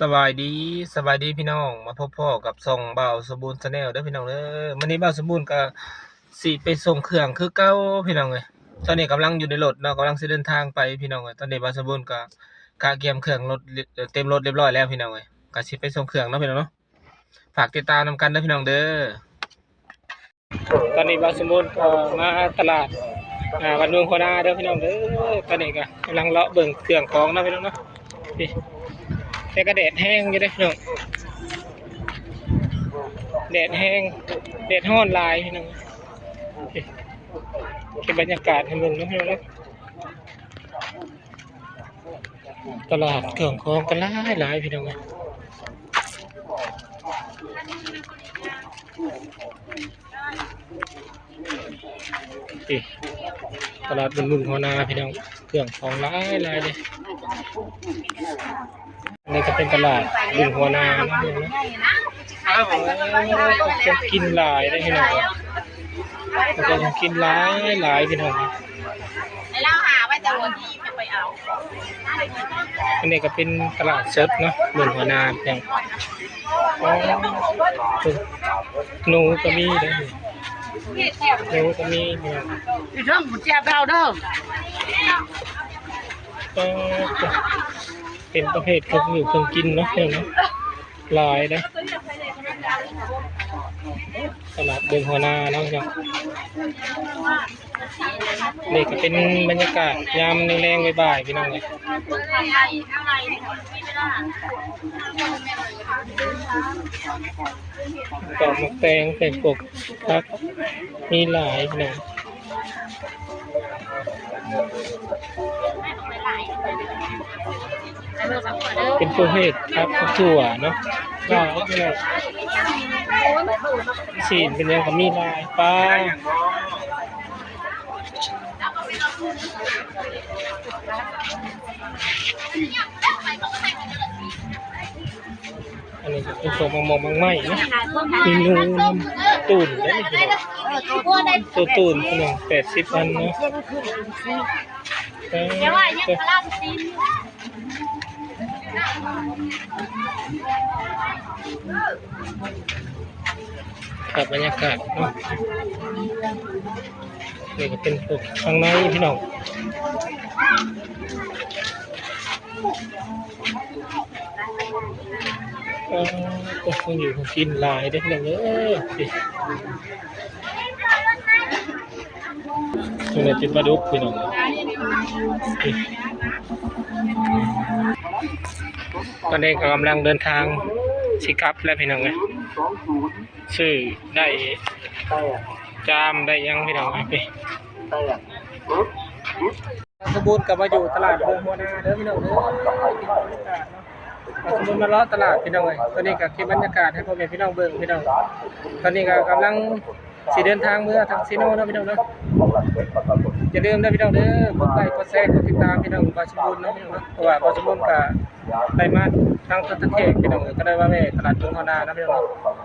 สบายดีสบายดีพี่น้องมาพบพ่อกับส่องบ่าวสมบูรณ์ชาแนลเด้อพี่น้องเด้อมื้อนี้บ่าวสมบูรณ์ก็สิไปส่งเครื่องคือเก่าพี่น้องเอ้ยตอนนี้กำลังอยู่ในรถเนาะกำลังสิเดินทางไปพี่น้องเอ้ยตอนนี้บ่าวสมบูรณ์ก็กะเกียมเครื่องรถเต็มรถเรียบร้อยแล้วพี่น้องเอ้ยก็สิไปส่งเครื่องเนาะพี่น้องเนาะฝากติดตามนำกันเด้อพี่น้องเด้อตอนนี้บ่าวสมบูรณ์ก็มาตลาดวันเมืองโคราชเด้อพี่น้องเด้อตอนนี้ก็กำลังเลาะเบิ่งเครื่องของเนาะพี่น้องเนาะพี่แต่ก็แดดแห้งอยู่เด้อพี่น้อง แดดแห้งแดดร้อนลายพี่น้องเก็บบรรยากาศให้มึงนะพี่น้องนะตลาดเครื่องของกันหลายพี่น้องนะตลาดบนมุมหัวนาพี่น้องเครื่องของหลายเลยนี่ก็เป็นตลาดบนหัวนานะพี่น้องนะจะกินหลายได้พี่น้องจะกินหลายพี่น้องเราหาว่าจะวันที่จะไปเอาอันนี้ก็เป็นตลาดสดเนาะบนหัวนาอย่างหนูก็มีเลยหนูก็มีเนี่ยพี่เพิ่งผมแจกเราเด้อเป็นประเภทเครื่องอยู่เครื่องกินเนาะเนาะลายนะตลาดเดินหัวนาเนาะจังนี่ก็เป็นบรรยากาศยามแรงๆบ่ายๆพี่น้องเลยดอกมะแตงเป็นปกครับมีหลายพี่น้องเป็นประเภทครับถั่วเนาะก็เนี่ยสีเป็นยังกับมีลายปลาอันนี้เป็นตัวมองไหมนะมีนูตูนได้ไหมตัวตูนขนม80 อันเนาะกับบรรยากาศเนาะนี่ก็เป็นพวกข้างในพี่น้องก็คงอยู่คงกินลายได้พี่น้องตัวนี้เป็นปลาดุกพี่น้องตอนนี้กำลังเดินทางสิกลับแล้วพี่น้องซื้อได้จามได้ยังพี่น้องพี่สมบูรณ์กลับมาอยู่ตลาดเมืองหัวนาเด้อพี่น้องสมบูรณ์มาล้อตลาดพี่น้องเลยตอนนี้ก็เก็บบรรยากาศให้พ่อแม่พี่น้องเบิ่งพี่น้องตอนนี้ก็กำลังสิเดินทางเมื่อทางซีโน่นะพี่น้องเนาะอย่าลืมนะพี่น้องเด้อกดไลค์กดแชร์กดติดตามพี่น้องบาสมบูรณ์นะพี่น้องเนาะเพราะว่าบาสมบูรณ์ก็ได้มาทางประเทศพี่น้องก็ได้ว่าแม่ตลาดเมืองหัวนานะพี่น้องเนาะ